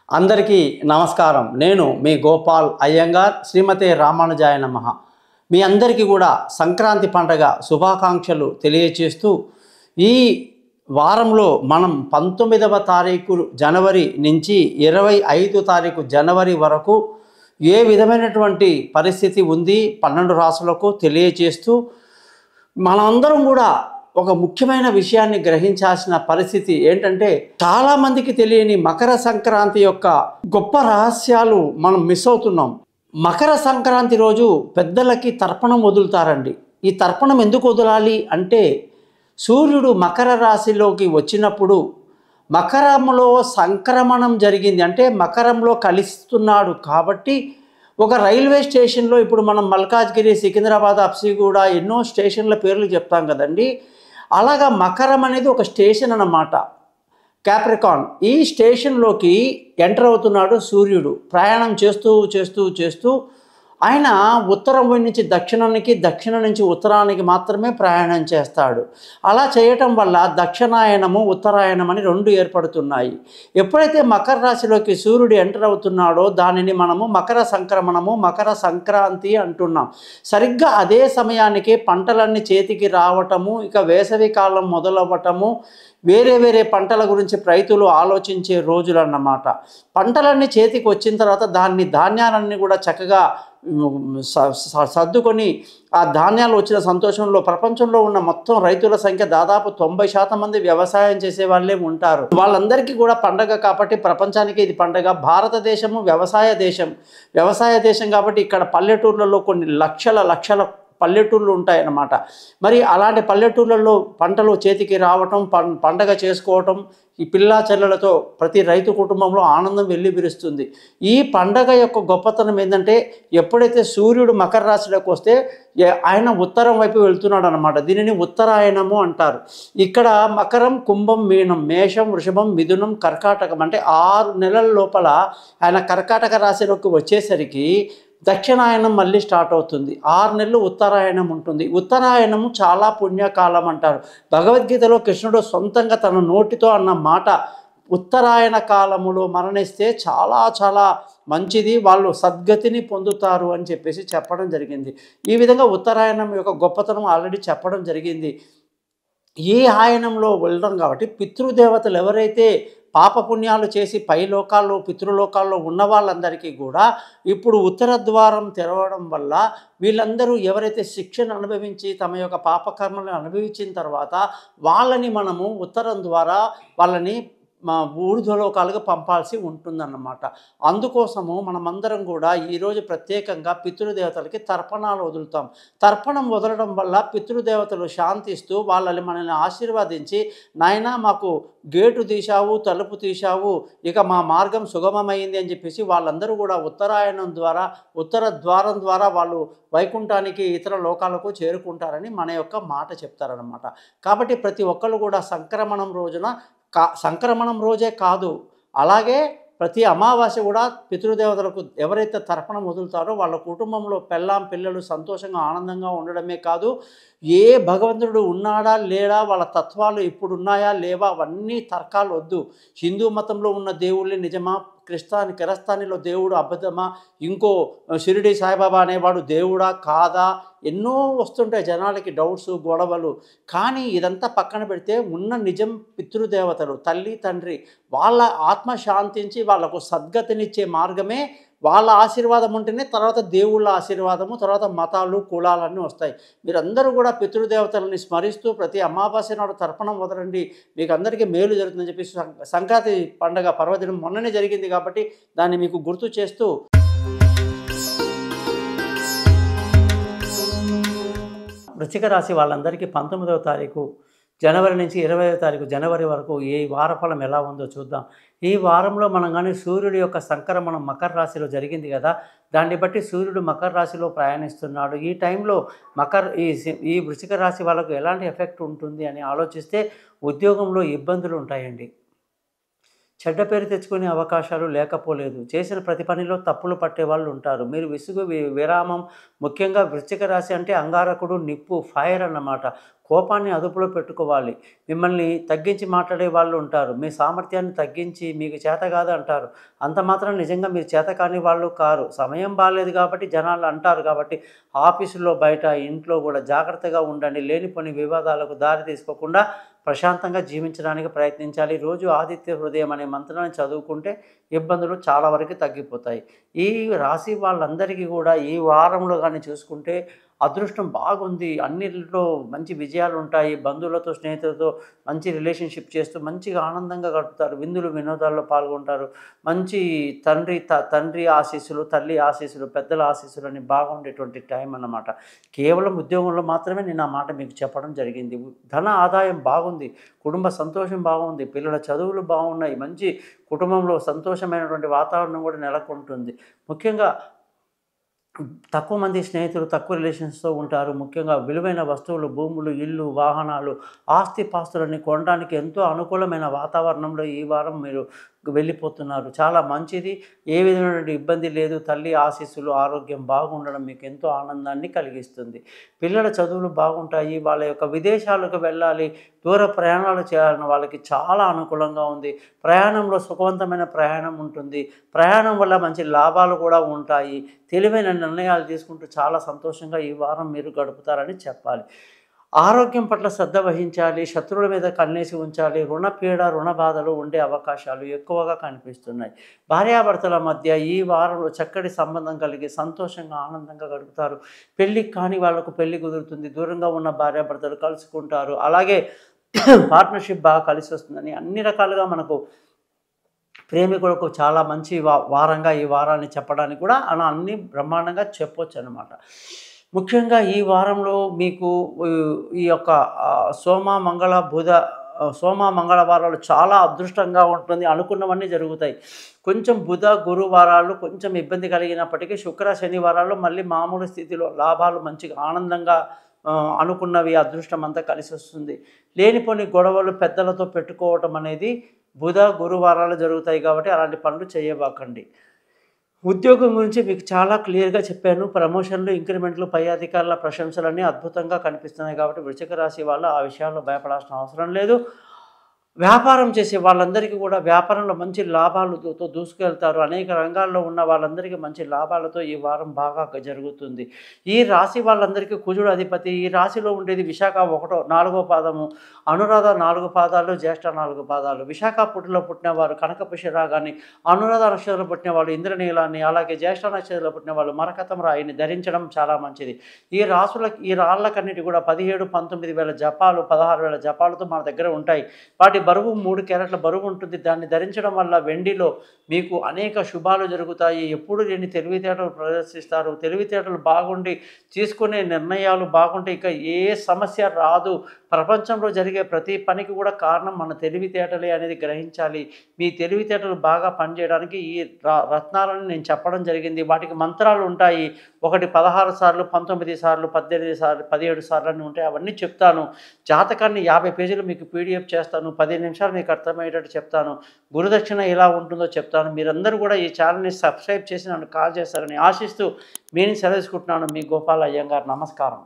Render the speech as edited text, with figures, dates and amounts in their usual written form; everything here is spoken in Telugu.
అందరికీ నమస్కారం. నేను మీ గోపాల్ అయ్యంగార్. శ్రీమతే రామానుజాయ నమః. మీ అందరికీ కూడా సంక్రాంతి పండుగ శుభాకాంక్షలు తెలియచేస్తూ ఈ వారంలో మనం 19వ తారీఖు జనవరి నుంచి 25 తారీఖు జనవరి వరకు ఏ విధమైనటువంటి పరిస్థితి ఉంది 12 రాశులకు తెలియచేస్తూ మనమందరం కూడా ఒక ముఖ్యమైన విషయాన్ని గ్రహించాల్సిన పరిస్థితి ఏంటంటే, చాలామందికి తెలియని మకర సంక్రాంతి యొక్క గొప్ప రహస్యాలు మనం మిస్ అవుతున్నాం. మకర సంక్రాంతి రోజు పెద్దలకి తర్పణం వదులుతారండి. ఈ తర్పణం ఎందుకు వదలాలి అంటే, సూర్యుడు మకర రాశిలోకి వచ్చినప్పుడు మకరంలో సంక్రమణం జరిగింది, అంటే మకరంలో కలిస్తున్నాడు. కాబట్టి ఒక రైల్వే స్టేషన్లో ఇప్పుడు మనం మల్కాజ్గిరి, సికింద్రాబాద్, అప్సిగూడ ఎన్నో స్టేషన్ల పేర్లు చెప్తాం కదండి. అలాగా మకరం అనేది ఒక స్టేషన్ అన్నమాట, క్యాప్రికాన్. ఈ స్టేషన్లోకి ఎంటర్ అవుతున్నాడు సూర్యుడు. ప్రయాణం చేస్తూ చేస్తూ చేస్తూ ఆయన ఉత్తరం నుంచి దక్షిణానికి, దక్షిణం నుంచి ఉత్తరానికి మాత్రమే ప్రయాణం చేస్తాడు. అలా చేయటం వల్ల దక్షిణాయనము, ఉత్తరాయణం అని రెండు ఏర్పడుతున్నాయి. ఎప్పుడైతే మకర రాశిలోకి సూర్యుడు ఎంటర్ అవుతున్నాడో దానిని మనము మకర సంక్రమణము, మకర సంక్రాంతి అంటున్నాం. సరిగ్గా అదే సమయానికి పంటలన్నీ చేతికి రావటము, ఇక వేసవి కాలం మొదలవ్వటము, వేరే వేరే పంటల గురించి రైతులు ఆలోచించే రోజులు అన్నమాట. పంటలన్నీ చేతికి వచ్చిన తర్వాత ధాన్యాలన్నీ కూడా చక్కగా సర్దుకొని ఆ ధాన్యాలు వచ్చిన సంతోషంలో ప్రపంచంలో ఉన్న మొత్తం రైతుల సంఖ్య దాదాపు 90% మంది వ్యవసాయం చేసే వాళ్ళే ఉంటారు. వాళ్ళందరికీ కూడా పండగ కాబట్టి ప్రపంచానికి ఇది పండగ. భారతదేశము వ్యవసాయ దేశం కాబట్టి ఇక్కడ పల్లెటూర్లలో కొన్ని లక్షల పల్లెటూళ్ళు ఉంటాయన్నమాట. మరి అలాంటి పల్లెటూళ్ళల్లో పంటలు చేతికి రావటం, పండగ చేసుకోవటం, ఈ పిల్లా చెల్లెలతో ప్రతి రైతు కుటుంబంలో ఆనందం వెల్లివిరుస్తుంది. ఈ పండగ యొక్క గొప్పతనం ఏంటంటే, ఎప్పుడైతే సూర్యుడు మకర రాశిలోకి వస్తే ఆయన ఉత్తరం వైపు వెళ్తున్నాడు అనమాట. దీనిని ఉత్తరాయణము అంటారు. ఇక్కడ మకరం, కుంభం, మీనం, మేషం, వృషభం, మిథునం, కర్కాటకం అంటే 6 నెలల లోపల ఆయన కర్కాటక రాశిలోకి వచ్చేసరికి దక్షిణాయనం మళ్ళీ స్టార్ట్ అవుతుంది. 6 నెలలు ఉత్తరాయణం ఉంటుంది. ఉత్తరాయణము చాలా పుణ్యకాలం అంటారు. భగవద్గీతలో కృష్ణుడు సొంతంగా తన నోటితో అన్న మాట, ఉత్తరాయణ కాలములో మరణిస్తే చాలా చాలా మంచిది, వాళ్ళు సద్గతిని పొందుతారు అని చెప్పేసి చెప్పడం జరిగింది. ఈ విధంగా ఉత్తరాయణం యొక్క గొప్పతనం ఆల్రెడీ చెప్పడం జరిగింది. ఈ ఆయనంలో వెళ్ళడం కాబట్టి పితృదేవతలు ఎవరైతే పాపపుణ్యాలు చేసి పై లోకాల్లో, పితృలోకాల్లో ఉన్న వాళ్ళందరికీ కూడా ఇప్పుడు ఉత్తర ద్వారం తెరవడం వల్ల వీళ్ళందరూ ఎవరైతే శిక్షను అనుభవించి తమ యొక్క పాపకర్మలను అనుభవించిన తర్వాత వాళ్ళని మనము ఉత్తరం ద్వారా వాళ్ళని ఊర్ధ్వలోకాలుగా పంపాల్సి ఉంటుందన్నమాట. అందుకోసము మనమందరం కూడా ఈరోజు ప్రత్యేకంగా పితృదేవతలకి తర్పణాలు వదులుతాం. తర్పణం వదలడం వల్ల పితృదేవతలు శాంతిస్తూ వాళ్ళని మనల్ని ఆశీర్వదించి, నాయనా మాకు గేటు తీశావు, తలుపు తీశావు, ఇక మా మార్గం సుగమమైంది అని చెప్పేసి వాళ్ళందరూ కూడా ఉత్తరాయణం ద్వారా, ఉత్తర ద్వారం ద్వారా వాళ్ళు వైకుంఠానికి, ఇతర లోకాలకు చేరుకుంటారని మన యొక్క మాట చెప్తారనమాట. కాబట్టి ప్రతి ఒక్కళ్ళు కూడా సంక్రమణం రోజే కాదు, అలాగే ప్రతి అమావాస్య కూడా పితృదేవతలకు ఎవరైతే తర్పణం వదులుతారో వాళ్ళ కుటుంబంలో పిల్లలు సంతోషంగా ఆనందంగా ఉండడమే కాదు, ఏ భగవంతుడు ఉన్నాడా లేడా, వాళ్ళ తత్వాలు ఇప్పుడు ఉన్నాయా లేవా అవన్నీ తర్కాలు వద్దు. హిందూ మతంలో ఉన్న దేవుళ్ళే నిజమా, కిరస్తానిలో దేవుడు అబద్ధమా, ఇంకో షిరిడి సాయిబాబా అనేవాడు దేవుడా కాదా, ఎన్నో వస్తుంటాయి జనాలకి డౌట్స్, గొడవలు. కానీ ఇదంతా పక్కన పెడితే ఉన్న నిజం పితృదేవతలు, తల్లి తండ్రి, వాళ్ళ ఆత్మ శాంతించి వాళ్ళకు సద్గతినిచ్చే మార్గమే వాళ్ళ ఆశీర్వాదం ఉంటేనే తర్వాత దేవుళ్ళ ఆశీర్వాదము, తర్వాత మతాలు, కులాలన్నీ వస్తాయి. మీరందరూ కూడా పితృదేవతలని స్మరిస్తూ ప్రతి అమావాస్య నాడు తర్పణం వదలండి, మీకు అందరికీ మేలు జరుగుతుందని చెప్పి సంక్రాంతి పండగ పర్వదినం మొన్ననే జరిగింది కాబట్టి దాన్ని మీకు గుర్తు చేస్తూ, వృశ్చిక రాశి వాళ్ళందరికీ 19వ తారీఖు జనవరి నుంచి 25వ తారీఖు జనవరి వరకు ఈ వారఫలం ఎలా ఉందో చూద్దాం. ఈ వారంలో మనం కానీ సూర్యుడి యొక్క సంక్రమణం మకర రాశిలో జరిగింది కదా, దాన్ని బట్టి సూర్యుడు మకర రాశిలో ప్రయాణిస్తున్నాడు. ఈ టైంలో ఈ వృశ్చిక రాశి వాళ్ళకు ఎలాంటి ఎఫెక్ట్ ఉంటుంది అని ఆలోచిస్తే ఉద్యోగంలో ఇబ్బందులు ఉంటాయండి. చెడ్డ పేరు తెచ్చుకునే అవకాశాలు లేకపోలేదు. చేసిన ప్రతి పనిలో తప్పులు పట్టేవాళ్ళు ఉంటారు. మీరు విసుగు విరామం ముఖ్యంగా వృశ్చిక రాశి అంటే అంగారకుడు, నిప్పు, ఫైర్ అన్నమాట. కోపాన్ని అదుపులో పెట్టుకోవాలి. మిమ్మల్ని తగ్గించి మాట్లాడే వాళ్ళు ఉంటారు. మీ సామర్థ్యాన్ని తగ్గించి మీకు చేత కాదు అంటారు. అంత మాత్రం నిజంగా మీరు చేత కాని వాళ్ళు కారు. సమయం బాలేదు కాబట్టి జనాలు అంటారు కాబట్టి ఆఫీసులో, బయట, ఇంట్లో కూడా జాగ్రత్తగా ఉండండి. లేనిపోని వివాదాలకు దారి తీసుకోకుండా ప్రశాంతంగా జీవించడానికి ప్రయత్నించాలి. రోజు ఆదిత్య హృదయం అనే మంత్రాన్ని చదువుకుంటే ఇబ్బందులు చాలా వరకు తగ్గిపోతాయి. ఈ రాశి వాళ్ళందరికీ కూడా ఈ వారంలో కానీ చూసుకుంటే అదృష్టం బాగుంది. అన్నిట్లో మంచి విజయాలు ఉంటాయి. బంధువులతో, స్నేహితులతో మంచి రిలేషన్షిప్ చేస్తూ మంచిగా ఆనందంగా గడుపుతారు. విందులు, వినోదాల్లో పాల్గొంటారు. మంచి తండ్రి ఆశీస్సులు, తల్లి ఆశీస్సులు, పెద్దల ఆశీస్సులు అని బాగుండేటువంటి టైం అన్నమాట. కేవలం ఉద్యోగంలో మాత్రమే నేను ఆ మాట మీకు చెప్పడం జరిగింది. ధన ఆదాయం బాగుంది. కుటుంబ సంతోషం బాగుంది. పిల్లల చదువులు బాగున్నాయి. మంచి కుటుంబంలో సంతోషమైనటువంటి వాతావరణం కూడా నెలకొంటుంది. ముఖ్యంగా తక్కువ మంది స్నేహితులు, తక్కువ రిలేషన్స్‌తో ఉంటారు. ముఖ్యంగా విలువైన వస్తువులు, భూములు, ఇల్లు, వాహనాలు, ఆస్తిపాస్తులన్నీ కొనడానికి ఎంతో అనుకూలమైన వాతావరణంలో ఈ వారం మీరు వెళ్ళిపోతున్నారు. చాలా మంచిది. ఏ విధమైనటువంటి ఇబ్బంది లేదు. తల్లి ఆశీస్సులు, ఆరోగ్యం బాగుండడం మీకు ఎంతో ఆనందాన్ని కలిగిస్తుంది. పిల్లల చదువులు బాగుంటాయి. వాళ్ళ యొక్క విదేశాలకు వెళ్ళాలి, దూర ప్రయాణాలు చేయాలన్న వాళ్ళకి చాలా అనుకూలంగా ఉంది. ప్రయాణంలో సుఖవంతమైన ప్రయాణం ఉంటుంది. ప్రయాణం వల్ల మంచి లాభాలు కూడా ఉంటాయి. తెలివైన నిర్ణయాలు తీసుకుంటూ చాలా సంతోషంగా ఈ వారం మీరు గడుపుతారని చెప్పాలి. ఆరోగ్యం పట్ల శ్రద్ధ వహించాలి. శత్రువుల మీద కన్నేసి ఉంచాలి. రుణపీడ, రుణ బాధలు ఉండే అవకాశాలు ఎక్కువగా కనిపిస్తున్నాయి. భార్యాభర్తల మధ్య ఈ వారంలో చక్కటి సంబంధం కలిగి సంతోషంగా, ఆనందంగా గడుపుతారు. పెళ్ళికి కాని వాళ్ళకు పెళ్ళి కుదురుతుంది. దూరంగా ఉన్న భార్యాభర్తలు కలుసుకుంటారు. అలాగే పార్ట్నర్షిప్ బాగా కలిసి వస్తుందని అన్ని రకాలుగా మనకు ప్రేమికులకు చాలా మంచి వారంగా ఈ వారాన్ని చెప్పడానికి కూడా అన్నీ బ్రహ్మాండంగా చెప్పొచ్చు అన్నమాట. ముఖ్యంగా ఈ వారంలో మీకు ఈ యొక్క సోమ, మంగళ, బుధ, సోమ, మంగళవారాలు చాలా అదృష్టంగా ఉంటుంది. అనుకున్నవన్నీ జరుగుతాయి. కొంచెం బుధ, గురువారాలు కొంచెం ఇబ్బంది కలిగినప్పటికీ శుక్ర, శనివారాలు మళ్ళీ మామూలు స్థితిలో లాభాలు మంచిగా ఆనందంగా అనుకున్నవి అదృష్టం అంతా కలిసి వస్తుంది. లేనిపోని గొడవలు పెద్దలతో పెట్టుకోవటం అనేది బుధ, గురువారాలు జరుగుతాయి కాబట్టి అలాంటి పనులు చేయబాకండి. ఉద్యోగం గురించి మీకు చాలా క్లియర్గా చెప్పాను. ప్రమోషన్లు, ఇంక్రిమెంట్లు, పై అధికారుల ప్రశంసలన్నీ అద్భుతంగా కనిపిస్తున్నాయి కాబట్టి వృశ్చిక రాశి వాళ్ళు ఆ విషయాల్లో భయపడాల్సిన అవసరం లేదు. వ్యాపారం చేసే వాళ్ళందరికీ కూడా వ్యాపారంలో మంచి లాభాలతో దూసుకెళ్తారు. అనేక రంగాల్లో ఉన్న వాళ్ళందరికీ మంచి లాభాలతో ఈ వారం బాగా జరుగుతుంది. ఈ రాశి వాళ్ళందరికీ కుజుడు అధిపతి. ఈ రాశిలో ఉండేది విశాఖ 4వ పాదము, అనురాధ 4 పాదాలు, జ్యేష్ఠ 4 పాదాలు. విశాఖ పుట్టులో పుట్టినవారు కనకపుష్యరా కానీ, అనురాధ నక్షత్రంలో పుట్టిన వాళ్ళు ఇంద్రనీలాన్ని, అలాగే జ్యేష్ఠ నక్షత్రంలో పుట్టిన వాళ్ళు మరకతం రాయిని ధరించడం చాలా మంచిది. ఈ రాళ్ళకన్నిటి కూడా 17, 19,000 జపాలు, 16,000 జపాలతో మన దగ్గర ఉంటాయి. వాటి బరువు 3 క్యారెట్ల బరువు ఉంటుంది. దాన్ని ధరించడం వల్ల వెండిలో మీకు అనేక శుభాలు జరుగుతాయి. ఎప్పుడు లేని తెలివితేటలు ప్రదర్శిస్తారు. తెలివితేటలు బాగుండి తీసుకునే నిర్ణయాలు బాగుంటే ఇక ఏ సమస్య రాదు. ప్రపంచంలో జరిగే ప్రతి పనికి కూడా కారణం మన తెలివితేటలే అనేది గ్రహించాలి. మీ తెలివితేటలు బాగా పనిచేయడానికి ఈ రత్నాలను నేను చెప్పడం జరిగింది. వాటికి మంత్రాలు ఉంటాయి. ఒకటి 16 సార్లు, 19 సార్లు, 18 సార్లు, 17 సార్లు అని ఉంటాయి. అవన్నీ చెప్తాను. జాతకాన్ని 50 పేజీలు మీకు పీడిఎఫ్ చేస్తాను. 15 నిమిషాలు మీకు అర్థమయ్యేటట్టు చెప్తాను. గురుదక్షిణ ఎలా ఉంటుందో చెప్తాను. మీరందరూ కూడా ఈ ఛానల్ని సబ్స్క్రైబ్ చేసి నన్ను కాల్ చేస్తారని ఆశిస్తూ నేను సెలవు తీసుకుంటున్నాను. మీ గోపాల్ అయ్యంగార్. నమస్కారం.